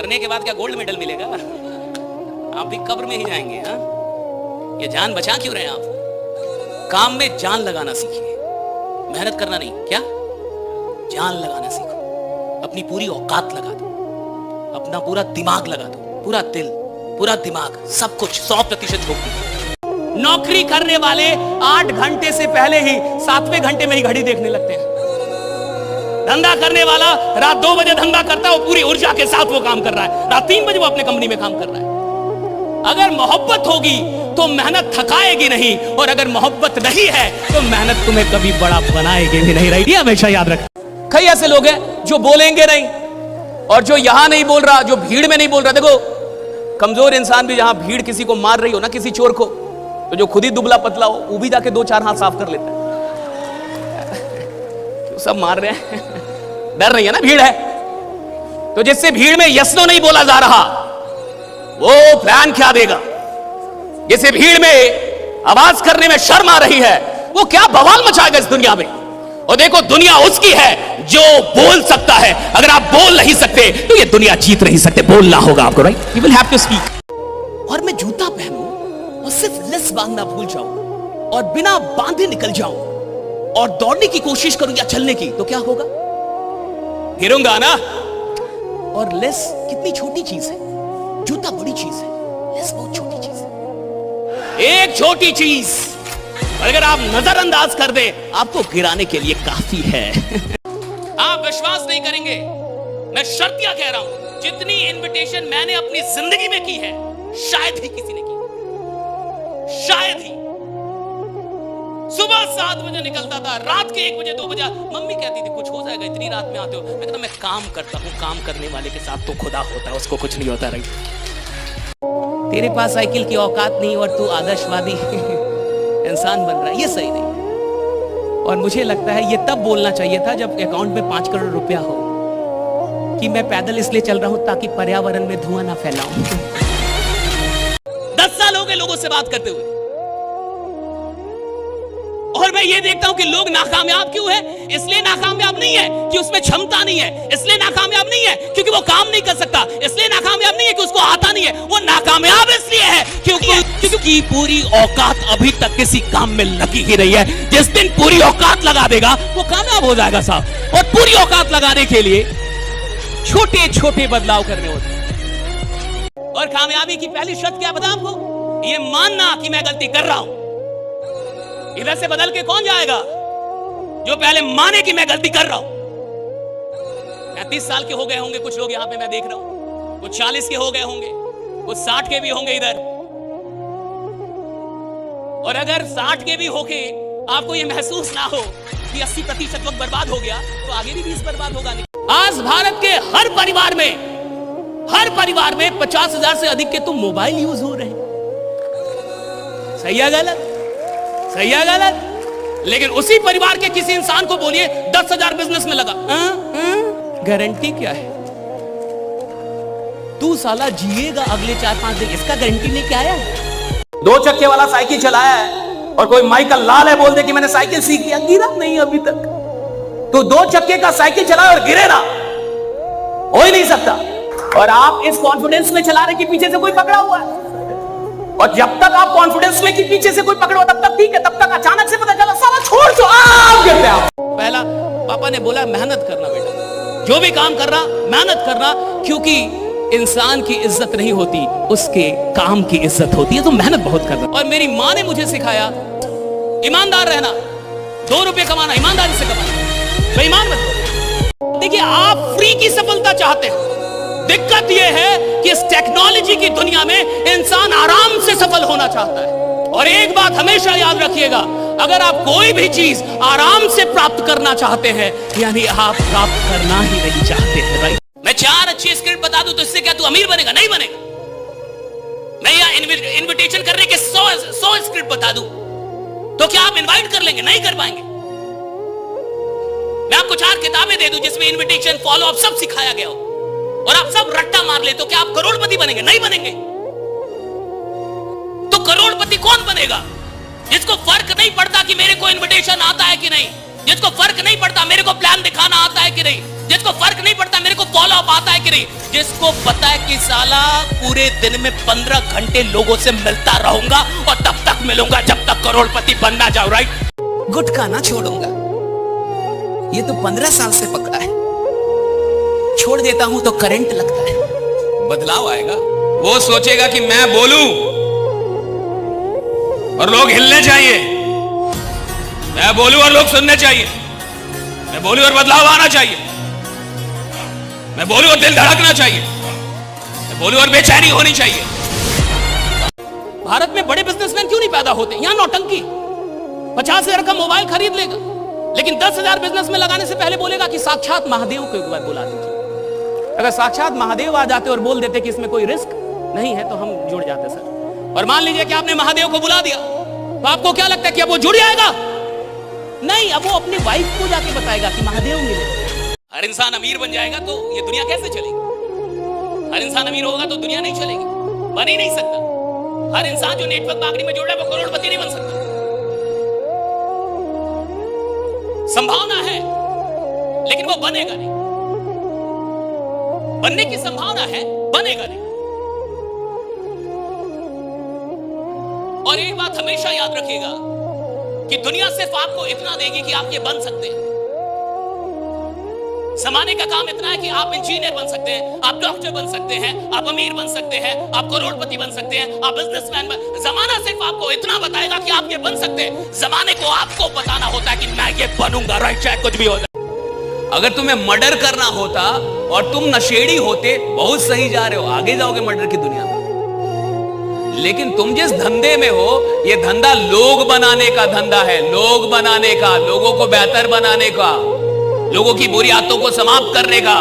मरने के बाद क्या गोल्ड मेडल मिलेगा? आप भी कब्र में ही जाएंगे। हाँ, ये जान बचा क्यों रहे हैं आप? काम में जान लगाना सीखिए, मेहनत करना नहीं। क्या जान लगाना सीखो, अपनी पूरी औकात लगा दो, अपना पूरा दिमाग लगा दो, पूरा दिल, पूरा दिमाग, सब कुछ 100% झोंक दो। नौकरी करने वाले 8 घंटे से पहले ही 7वें घंटे में ही घड़ी देखने लगते हैं। धंधा करने वाला रात 2 बजे धंधा करता है, वो पूरी ऊर्जा के साथ वो काम कर रहा है। रात 3 बजे वो अपने कंपनी में काम कर रहा है। अगर मोहब्बत होगी तो मेहनत थकाएगी नहीं, और अगर मोहब्बत नहीं है तो मेहनत तुम्हें कभी बड़ा बनाएगी भी नहीं। ये हमेशा याद रख। कई ऐसे लोग हैं जो बोलेंगे नहीं, और जो यहां नहीं बोल रहा, जो भीड़ में नहीं बोल रहा। देखो, कमजोर इंसान भी जहां भीड़ किसी को मार रही हो ना, किसी चोर को, तो जो खुद ही दुबला पतला हो वो भी जाके 2-4 हाथ साफ कर लेता है। सब मार रहे हैं, डर नहीं है ना, भीड़ है। तो जिससे भीड़ में यस नो नहीं बोला जा रहा, वो फैन क्या देगा? जिसे भीड़ में आवाज करने में शर्म आ रही है, वो क्या बवाल मचाएगा इस दुनिया में? और देखो, दुनिया उसकी है जो बोल सकता है। अगर आप बोल नहीं सकते तो ये दुनिया जीत नहीं सकते। बोलना होगा आपको, right? You will have to speak. और मैं जूता पहनूं और सिर्फ लेस बांधना भूल जाऊं और बिना बांधे निकल जाऊं और दौड़ने की कोशिश करूं या चलने की, तो क्या होगा? गिरूंगा ना। और लेस कितनी छोटी चीज है, जूता बड़ी चीज है, लेस बहुत छोटी चीज है। एक छोटी चीज अगर आप नजरअंदाज कर दे, आपको गिराने के लिए काफी है। आप विश्वास नहीं करेंगे, मैं शर्तिया कह रहा हूं, जितनी इनविटेशन मैंने अपनी जिंदगी में की है, शायद ही किसी ने की। शायद ही। सुबह 7 बजे निकलता था, रात के 1 बजे 2 बजे मम्मी कहती थी कुछ हो जाएगा, इतनी रात में आते हो। मैं कहता, मैं काम करता हूँ, काम करने वाले के साथ तो खुदा होता है, उसको कुछ नहीं होता। रही, तेरे पास साइकिल की औकात नहीं और तू आदर्शवादी इंसान बन रहा है, ये सही नहीं है। और मुझे लगता है ये तब बोलना चाहिए था जब अकाउंट में 5 करोड़ रुपया हो, कि मैं पैदल इसलिए चल रहा हूं ताकि पर्यावरण में धुआं ना फैलाऊं। 10 साल हो गए लोगों से बात करते हुए, और मैं ये देखता हूं कि लोग नाकामयाब क्यों है? इसलिए नाकामयाब नहीं है कि उसमें क्षमता नहीं है, इसलिए नाकामयाब नहीं है क्योंकि वो काम नहीं कर सकता, इसलिए नाकामयाब नहीं है कि उसको आता नहीं है। वो नाकामयाब इसलिए है क्योंकि पूरी औकात अभी तक किसी काम में लगी ही नहीं है। जिस दिन पूरी औकात लगा देगा वो कामयाब हो जाएगा साहब। और पूरी औकात लगाने के लिए छोटे छोटे बदलाव करने होते हैं। और कामयाबी की पहली शर्त क्या बता आपको? ये मानना कि मैं गलती कर रहा हूं। इधर से बदल के कौन जाएगा जो पहले माने कि मैं गलती कर रहा हूं? 35 साल के हो गए होंगे कुछ लोग यहां पे, मैं देख रहा हूं, कुछ 40 के हो गए होंगे, कुछ 60 के भी होंगे इधर। और अगर 60 के भी होके आपको ये महसूस ना हो कि 80% वक्त बर्बाद हो गया, तो आगे भी 20 बर्बाद होगा नहीं। आज भारत के हर परिवार में 50,000 से अधिक के तो मोबाइल यूज हो रहे हैं। सही है गलत? सही है गलत? लेकिन उसी परिवार के किसी इंसान को बोलिए 10,000 बिजनेस में लगा, गारंटी क्या है? तू साला जिएगा अगले 4-5 दिन, इसका गारंटी लेके आया है? 2 चक्के वाला साइकिल चलाया है और कोई माइकल लाल है बोल दे कि मैंने साइकिल सीख लिया, गिरा नहीं अभी तक। तो 2 चक्के का साइकिल चलाए और गिरे ना, हो ही नहीं सकता। और आप इस कॉन्फिडेंस में चला रहे कि पीछे से कोई पकड़ा हुआ है, और जब तक आप कॉन्फिडेंस में कि पीछे से कोई पकड़ा तब तक ठीक है, तब तक अचानक से पता चला साला छोड़ दो, आप गिरते आप। पहला पापा ने बोला मेहनत करना बेटा, जो भी काम कर रहा मेहनत करना, क्योंकि इंसान की इज्जत नहीं होती, उसके काम की इज्जत होती है। तो मेहनत बहुत करना। और मेरी माँ ने मुझे सिखाया ईमानदार रहना, 2 रुपए कमाना ईमानदारी से कमाना, बेईमान मत हो। देखिए, आप फ्री की सफलता चाहते हैं, दिक्कत यह है कि इस टेक्नोलॉजी की दुनिया में इंसान आराम से सफल होना चाहता है। और एक बात हमेशा याद रखिएगा, अगर आप कोई भी चीज आराम से प्राप्त करना चाहते हैं, यानी आप प्राप्त करना ही नहीं चाहते हैं, राइट? मैं 4 अच्छी स्क्रिप्ट बता दूं तो इससे क्या तू अमीर बनेगा? नहीं बनेगा। मैं यहाँ इनविटेशन करने के 100 स्क्रिप्ट बता दूं तो क्या आप इनवाइट कर लेंगे? नहीं कर पाएंगे। मैं आपको 4 किताबें दे दूं जिसमें इनविटेशन, फॉलो अप सब सिखाया गया हो, और आप सब रट्टा मार ले, तो क्या आप करोड़पति बनेंगे? नहीं बनेंगे। तो करोड़पति कौन बनेगा? जिसको फर्क नहीं पड़ता कि मेरे को इनविटेशन आता है कि नहीं, जिसको फर्क नहीं पड़ता मेरे को प्लान दिखाना आता है कि नहीं, जिसको फर्क नहीं पड़ता मेरे को फॉलो अप आता है कि नहीं, जिसको पता है कि साला पूरे दिन में 15 घंटे लोगों से मिलता रहूंगा और तब तक मिलूंगा जब तक करोड़पति बनना जाओ, राइट। गुटखा ना छोड़ूंगा, ये तो 15 साल से पकड़ा है, छोड़ देता हूं तो करंट लगता है। बदलाव आएगा, वो सोचेगा कि मैं बोलूं और लोग हिलने चाहिए, मैं बोलूं और लोग सुनने चाहिए, मैं बोलूं और बदलाव आना चाहिए, मैं बोलूं और दिल धड़कना चाहिए, मैं बोलूं और बेचैनी होनी चाहिए। भारत में बड़े बिजनेसमैन क्यों नहीं पैदा होते? यहां नौटंकी, 50,000 का मोबाइल खरीद लेगा, लेकिन 10,000 बिजनेस में लगाने से पहले बोलेगा कि साक्षात महादेव को एक बार बुला दीजिए। अगर साक्षात महादेव आ जाते और बोल देते कि इसमें कोई रिस्क नहीं है तो हम जुड़ जाते सर। और मान लीजिए कि आपने महादेव को बुला दिया, तो आपको क्या लगता है कि अब वो जुड़ जाएगा? नहीं, अब वो अपनी वाइफ को जाके बताएगा कि महादेव मिले। हर इंसान अमीर बन जाएगा तो ये दुनिया कैसे चलेगी? हर इंसान अमीर होगा तो दुनिया नहीं चलेगी, बन ही नहीं सकता। हर इंसान जो नेटवर्क मार्केटिंग में जुड़ रहा है वो करोड़पति नहीं बन सकता। संभावना है लेकिन वो बनेगा नहीं, बनने की संभावना है, बनेगा नहीं। और एक बात हमेशा याद रखिएगा कि दुनिया सिर्फ आपको इतना देगी कि आप ये बन सकते हैं। समाने का काम इतना है कि आप इंजीनियर बन सकते हैं, आप डॉक्टर बन सकते हैं, आप अमीर बन सकते हैं, आप करोड़पति बन सकते हैं, आप बिजनेसमैन बन। जमाना सिर्फ आपको इतना बताएगा कि आप ये बन सकते हैं। जमाने को आपको बताना होता है कि मैं ये बनूंगा, राइट, चाहे कुछ भी हो जाए। अगर तुम्हें मर्डर करना होता और तुम नशेड़ी होते, बहुत सही जा रहे हो, आगे जाओगे मर्डर की दुनिया में। लेकिन तुम जिस धंधे में हो, ये धंधा लोग बनाने का धंधा है, लोग बनाने का, लोगों को बेहतर बनाने का, लोगों की बुरी आदतों को समाप्त करने का।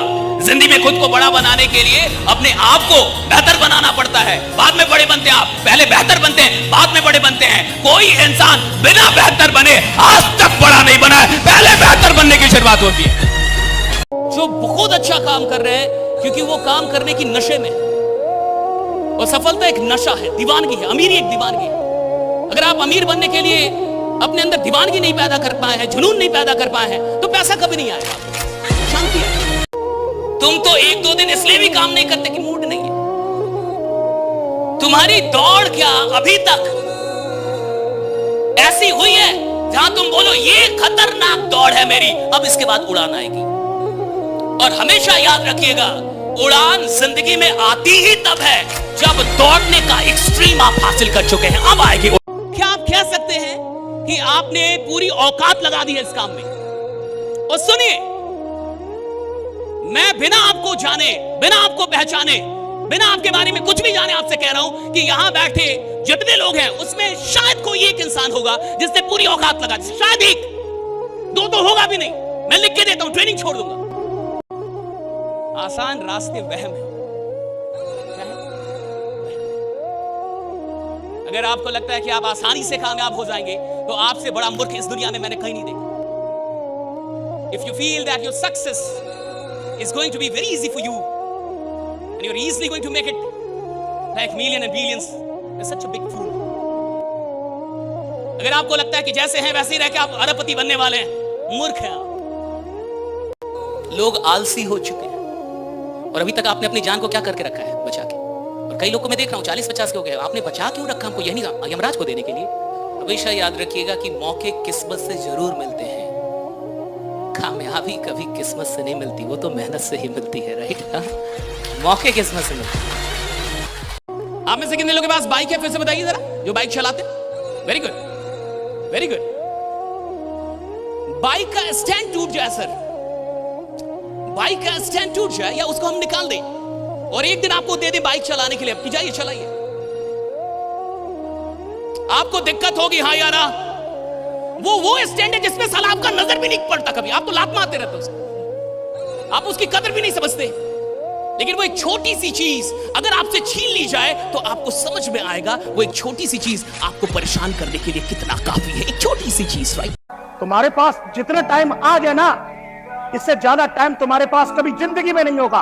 जिंदगी में खुद को बड़ा बनाने के लिए अपने आप को बेहतर बनाना पड़ता है। बाद में बड़े बनते हैं आप, पहले बेहतर बनते हैं, बाद में बड़े बनते हैं। कोई इंसान बिना बेहतर बने आज तक बड़ा नहीं बना है, पहले बेहतर बनने की शुरुआत होती है। जो बहुत अच्छा काम कर रहे हैं क्योंकि वो काम करने की नशे में, और सफलता एक नशा है, दीवानगी है, अमीरी एक दीवानगी है। अगर आप अमीर बनने के लिए अपने अंदर दीवानगी नहीं पैदा कर पाए हैं, जुनून नहीं पैदा कर पाए हैं, तो पैसा कभी नहीं आएगा, शांति है। तुम तो 1-2 दिन इसलिए भी काम नहीं करते कि मूड नहीं है। तुम्हारी दौड़ क्या अभी तक ऐसी हुई है जहां तुम बोलो ये खतरनाक दौड़ है मेरी, अब इसके बाद उड़ान आएगी। और हमेशा याद रखिएगा, उड़ान जिंदगी में आती ही तब है जब दौड़ने का एक्सट्रीम आप हासिल कर चुके हैं, अब आएगी। क्या आप कह सकते हैं कि आपने पूरी औकात लगा दी है इस काम में? और सुनिए, मैं बिना आपको जाने, बिना आपको पहचाने, बिना आपके बारे में कुछ भी जाने आपसे कह रहा हूं कि यहां बैठे जितने लोग हैं उसमें शायद कोई एक इंसान होगा जिसने पूरी औकात लगा दी, शायद 1-2 तो होगा भी नहीं। मैं लिख के देता हूं, ट्रेनिंग छोड़ दूंगा। आसान रास्ते वहम है। अगर आपको लगता है कि आप आसानी से कामयाब हो जाएंगे तो आपसे बड़ा मूर्ख इस दुनिया में मैंने कहीं नहीं देखा। If you feel that your success is going to be very easy for you and you're easily going to make it like millions and billions, you're such a big fool. अगर आपको लगता है कि जैसे हैं वैसे ही रह के आप अरबपति बनने वाले हैं, मूर्ख हैं आप। लोग आलसी हो चुके हैं और अभी तक आपने अपनी जान को क्या करके रखा है? बचा के। और कई लोग को मैं देख रहा हूं 40-50 के हो गए, आपने बचा क्यों रखा? हमको यही नहीं, यमराज को देने के लिए। हमेशा याद रखिएगा कि मौके किस्मत से जरूर मिलते हैं, कामयाबी कभी किस्मत से नहीं मिलती, वो तो मेहनत से ही मिलती है, राइट। मौके किस्मत से मिलते हैं। आप में से कितने लोगों के पास बाइक है? फिर से बताइए जरा, जो बाइक चलाते। Very good, very good. Bike का स्टैंड टूट जाए सर, बाइक का स्टैंड टूट जाए या उसको हम निकाल दें और एक दिन आपको दे दें बाइक चलाने के लिए, अब जाइए चलाइए। आपको दिक्कत होगी, हाँ यारा, वो स्टैंड है जिसमें साला आपका नजर भी नहीं पड़ता कभी, आप तो लात मारते रहते हो उसको, आप उसकी कदर भी नहीं समझते। लेकिन वो एक छोटी सी चीज अगर आपसे छीन ली जाए तो आपको समझ में आएगा वो एक छोटी सी चीज आपको परेशान करने के लिए कितना काफी है। एक छोटी सी चीज, राइट। तुम्हारे पास जितना टाइम आ गया ना, इससे ज्यादा टाइम तुम्हारे पास कभी जिंदगी में नहीं होगा।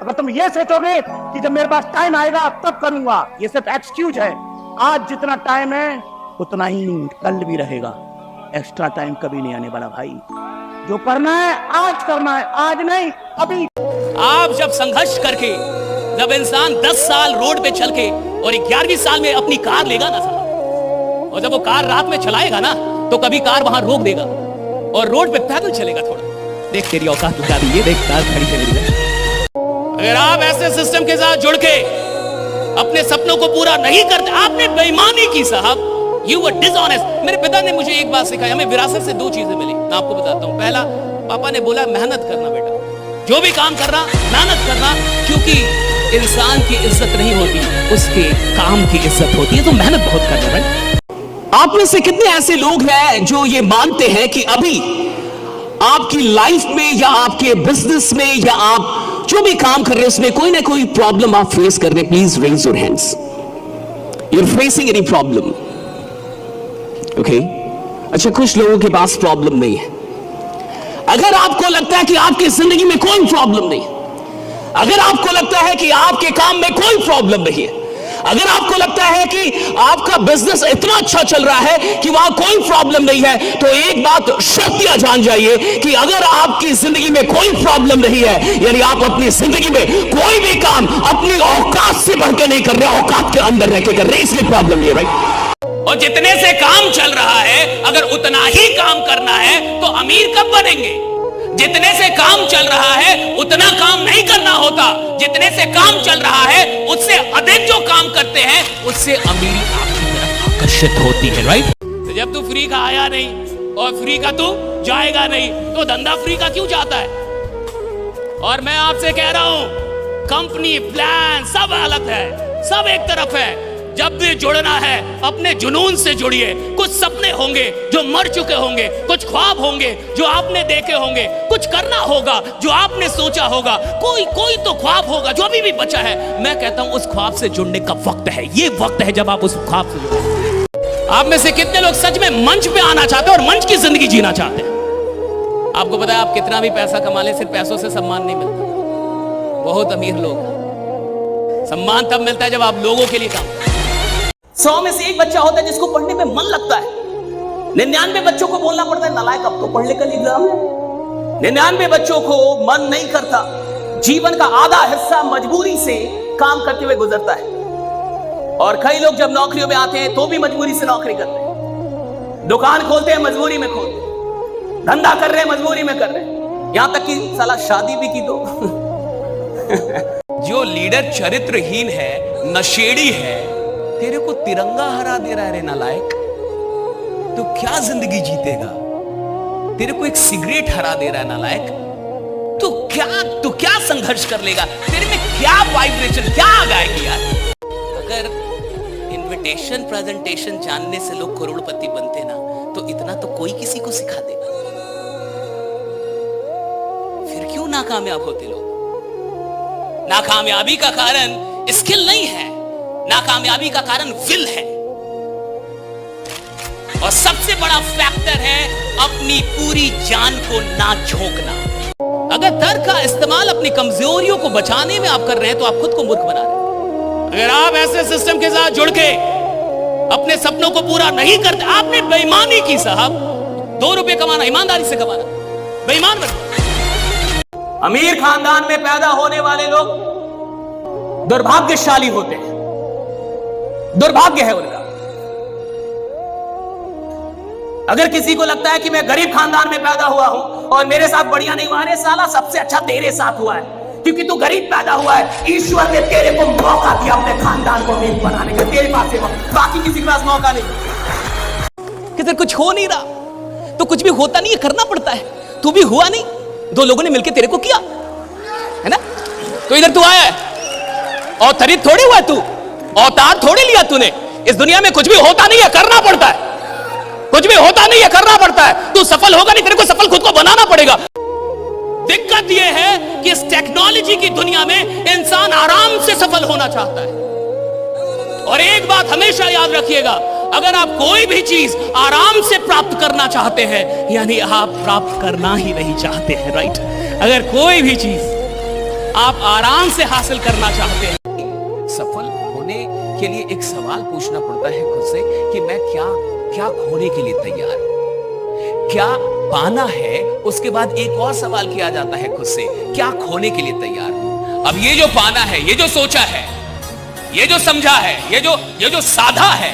अगर तुम ये सोचोगे कि जब मेरे पास टाइम आएगा तब करूंगा, ये सिर्फ एक्सक्यूज है। आज जितना टाइम है उतना ही कल भी रहेगा, एक्स्ट्रा टाइम कभी नहीं आने वाला भाई। जो करना है आज करना है, आज नहीं अभी। आप जब संघर्ष करके, जब इंसान 10 साल रोड पे चल के और 11वीं साल में अपनी कार लेगा ना साहब, और जब वो कार रात में चलाएगा ना तो कभी कार वहां रोक देगा और रोड पे पैदल चलेगा थोड़ा। देख तेरी औकात लगा दी, ये देख कार खड़ी चल रही है। अगर आप ऐसे सिस्टम के साथ जुड़ के अपने सपनों को पूरा नहीं करते, आपने बेईमानी की साहब, यू वर डिसऑनेस्ट। मेरे पिता ने मुझे एक बात सिखाई, हमें विरासत से 2 चीजें मिली, मैं आपको बताता हूं। पहला, पापा ने बोला मेहनत करना बेटा, जो भी काम करना मेहनत करना, क्योंकि इंसान की इज्जत नहीं होती, उसके काम की इज्जत होती है, तो मेहनत बहुत करना भाई। आप में से कितने ऐसे लोग हैं जो ये मानते हैं कि अभी आपकी लाइफ में या आपके बिजनेस में या आप जो भी काम कर रहे हैं उसमें कोई ना कोई प्रॉब्लम आप फेस कर रहे हैं? Please raise your hands. You are facing any problem? Okay, अच्छा, कुछ लोगों के पास प्रॉब्लम नहीं है। अगर आपको लगता है कि आपकी जिंदगी में कोई प्रॉब्लम नहीं, अगर आपको लगता है कि आपके काम में कोई प्रॉब्लम नहीं है, अगर आपको लगता है कि आपका बिजनेस इतना अच्छा चल रहा है कि वहां कोई प्रॉब्लम नहीं है, तो एक बात श्रुतियां जान जाइए कि अगर आपकी जिंदगी में कोई प्रॉब्लम नहीं है, यानी आप अपनी जिंदगी में कोई भी काम अपनी औकात से बढ़कर नहीं कर रहे, औकात के अंदर रह के कर रहे, इसलिए प्रॉब्लम नहीं है, राइट? और जितने से काम चल रहा है, अगर उतना ही काम करना है तो अमीर कब बनेंगे? जितने से काम चल रहा है उतना काम नहीं करना होता, जितने से काम चल रहा है उससे अधिक जो काम करते हैं उससे अमीरी आपकी तरफ आकर्षित होती है, राइट? तो जब तू फ्री का आया नहीं और फ्री का तू जाएगा नहीं, तो धंधा फ्री का क्यों चाहता है? और मैं आपसे कह रहा हूं, कंपनी प्लान सब अलग है, सब एक तरफ है। जब भी जुड़ना है अपने जुनून से जुड़िए। कुछ सपने होंगे जो मर चुके होंगे, कुछ ख्वाब होंगे जो आपने देखे होंगे, कुछ करना होगा जो आपने सोचा होगा, कोई तो ख्वाब होगा जो अभी भी बचा है। मैं कहता हूं उस ख्वाब से जुड़ने का वक्त है, ये वक्त है जब आप उस ख्वाब से जुड़े। आप में से कितने लोग सच में मंच पे आना चाहते हैं और मंच की जिंदगी जीना चाहते हैं? आपको पता है आप कितना भी पैसा कमा ले, सिर्फ पैसों से सम्मान नहीं मिलता। बहुत अमीर लोग, सम्मान तब मिलता है जब आप लोगों के लिए काम करते हैं। 100 में से 1 बच्चा होता है जिसको पढ़ने में मन लगता है। 99 बच्चों को बोलना पड़ता है नालायक अब तो पढ़ लेकर एग्जाम है। 99 बच्चों को मन नहीं करता। जीवन का आधा हिस्सा मजबूरी से काम करते हुए गुजरता है। और कई लोग जब नौकरियों में आते हैं तो भी मजबूरी से नौकरी करते हैं। दुकान खोलते हैं मजबूरी में खोलते हैं, धंधा कर रहे हैं मजबूरी में कर रहे हैं, यहां तक कि साला शादी भी की दो। जो लीडर चरित्रहीन है, नशेड़ी है, तेरे को तिरंगा हरा दे रहा है रे नालायक, तो क्या जिंदगी जीतेगा? तेरे को एक सिगरेट हरा दे रहा है नालायक, तो क्या संघर्ष कर लेगा? तेरे में क्या वाइब्रेशन, क्या आ जाएगी यार? अगर इनविटेशन प्रेजेंटेशन जानने से लोग करोड़पति बनते ना, तो इतना तो कोई किसी को सिखा देगा। फिर क्यों नाकामयाब होते लोग? नाकामयाबी का कारण स्किल नहीं है, नाकामयाबी का कारण विल है। और सबसे बड़ा फैक्टर है अपनी पूरी जान को ना झोंकना। अगर डर का इस्तेमाल अपनी कमजोरियों को बचाने में आप कर रहे हैं तो आप खुद को मूर्ख बना रहे हैं। अगर आप ऐसे सिस्टम के साथ जुड़ के अपने सपनों को पूरा नहीं करते, आपने बेईमानी की साहब। 2 रुपए कमाना, ईमानदारी से कमाना, बेईमान बन। अमीर खानदान में पैदा होने वाले लोग दुर्भाग्यशाली होते हैं, दुर्भाग्य है उनका। अगर किसी को लगता है कि मैं गरीब खानदान में पैदा हुआ हूं और मेरे साथ बढ़िया नहीं हुआ, अरे साला सबसे अच्छा तेरे साथ हुआ है, क्योंकि तू गरीब पैदा हुआ है। ईश्वर ने तेरे को मौका दिया अपने खानदान को अमीर बनाने का, तेरे पास है, बाकी किसी के पास मौका नहीं। किधर कुछ हो नहीं रहा तो कुछ भी होता नहीं है, करना पड़ता है। तू भी हुआ नहीं, 2 लोगों ने मिलकर तेरे को किया है ना। तो इधर तू आया है, अवतरित थोड़ी हुआ, तू अवतार थोड़ी लिया तूने। इस दुनिया में कुछ भी होता नहीं है, करना पड़ता है। कुछ भी होता नहीं है, करना पड़ता है। तू सफल होगा नहीं, तेरे को सफल खुद को बनाना पड़ेगा। दिक्कत यह है कि इस टेक्नोलॉजी की दुनिया में इंसान आराम से सफल होना चाहता है। और एक बात हमेशा याद रखिएगा, अगर आप कोई भी चीज आराम से प्राप्त करना चाहते हैं, यानी आप प्राप्त करना ही नहीं चाहते हैं, राइट? अगर कोई भी चीज आप आराम से हासिल करना चाहते हैं, सफल होने के लिए एक सवाल पूछना पड़ता है खुद से कि मैं क्या खोने के लिए तैयार हूं। क्या पाना है, उसके बाद एक और सवाल किया जाता है खुद से, क्या खोने के लिए तैयार हो। अब ये जो पाना है, ये जो सोचा है, ये जो समझा है, ये जो साधा है,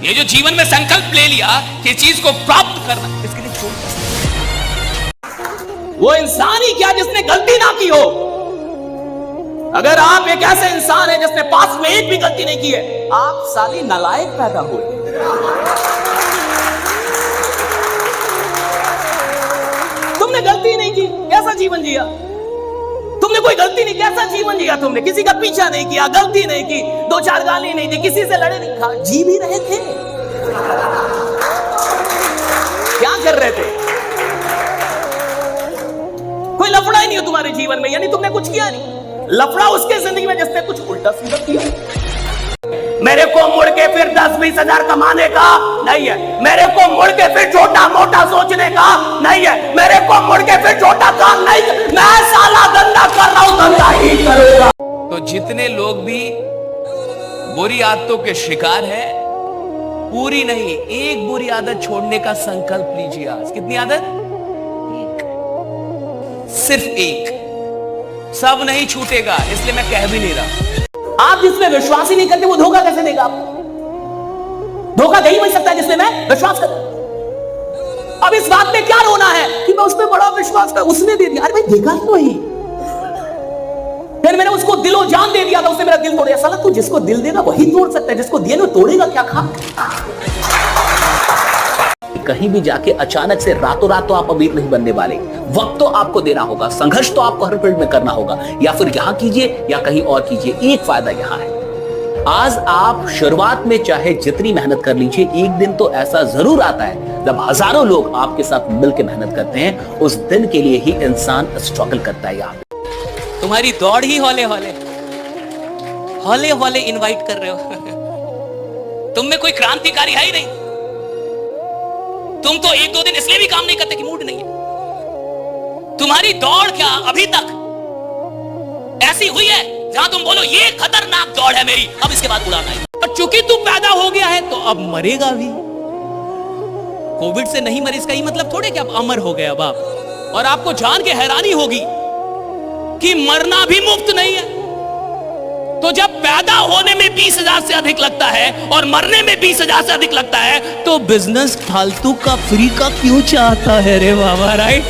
ये जो जीवन में संकल्प ले लिया कि चीज को प्राप्त करना, इसके लिए छोड़ वो इंसान ही क्या जिसने गलती ना की हो। अगर आप एक ऐसे इंसान है जिसने पास में एक भी गलती नहीं की है, आप साली नालायक पैदा हुए। तुमने गलती नहीं की, कैसा जीवन जिया? तुमने कोई गलती नहीं, कैसा जीवन जिया? तुमने किसी का पीछा नहीं किया, गलती नहीं की, 2-4 गाली नहीं दी, किसी से लड़े नहीं, जी भी रहे थे। क्या कर रहे थे? कोई लफड़ा ही नहीं हो तुम्हारे जीवन में, यानी तुमने कुछ किया नहीं। लफड़ा उसके जिंदगी में जिसने कुछ उल्टा सीधा किया। मेरे को मुड़ के फिर 10-20 हजार कमाने का नहीं है, मेरे को मुड़ के फिर छोटा मोटा सोचने का नहीं है, मेरे को मुड़ के फिर छोटा काम नहीं, मैं साला धंधा कर रहा हूं, धंधा ही करूंगा। तो जितने लोग भी बुरी आदतों के शिकार हैं, पूरी नहीं, एक बुरी आदत छोड़ने का संकल्प लीजिए आज। कितनी आदत? सिर्फ एक। सब नहीं छूटेगा, इसलिए मैं कह भी नहीं रहा। आप जिसमें विश्वास ही नहीं करते वो धोखा कैसे देगा आपको? धोखा दे ही नहीं सकता जिसमें मैं विश्वास करता। अब इस बात में क्या रोना है कि मैं उसमें बड़ा विश्वास कर, उसने दे दिया, अरे भाई देगा ही वही। फिर मैंने उसको दिलो जान दे दिया था, उसने मेरा दिल तोड़ दिया। साला तू जिसको दिल देगा वही तोड़ सकता है, जिसको दिया ना तोड़ेगा क्या? खा कहीं भी जाके अचानक से रातों रात तो आप अमीर नहीं बनने वाले। वक्त तो आपको देना होगा, संघर्ष तो आपको हर फील्ड में करना होगा, या फिर यहां कीजिए या कहीं और कीजिए। एक फायदा यहां है, आज आप शुरुआत में चाहे जितनी मेहनत कर लीजिए, एक दिन तो ऐसा जरूर आता है जब हजारों लोग आपके साथ मिलकर मेहनत करते हैं। उस दिन के लिए ही इंसान स्ट्रगल करता है। यार तुम्हारी दौड़ ही हौले हौले हौले हौले इनवाइट कर रहे हो। तुम में कोई क्रांतिकारी है ही नहीं। तुम तो 1-2 दिन इसलिए भी काम नहीं करते कि मूड नहीं है। तुम्हारी दौड़ क्या अभी तक ऐसी हुई है जहां तुम बोलो ये खतरनाक दौड़ है मेरी, अब इसके बाद उड़ाना है। और चूंकि तू पैदा हो गया है तो अब मरेगा भी। कोविड से नहीं मरे इसका ही मतलब थोड़े कि अब अमर हो गए अब आप। और आपको जान के हैरानी होगी कि मरना भी मुफ्त नहीं है। तो जब पैदा होने में 20,000 से अधिक लगता है और मरने में 20,000 से अधिक लगता है, तो बिजनेस फालतू का फ्री का क्यों चाहता है रे बाबा? राइट।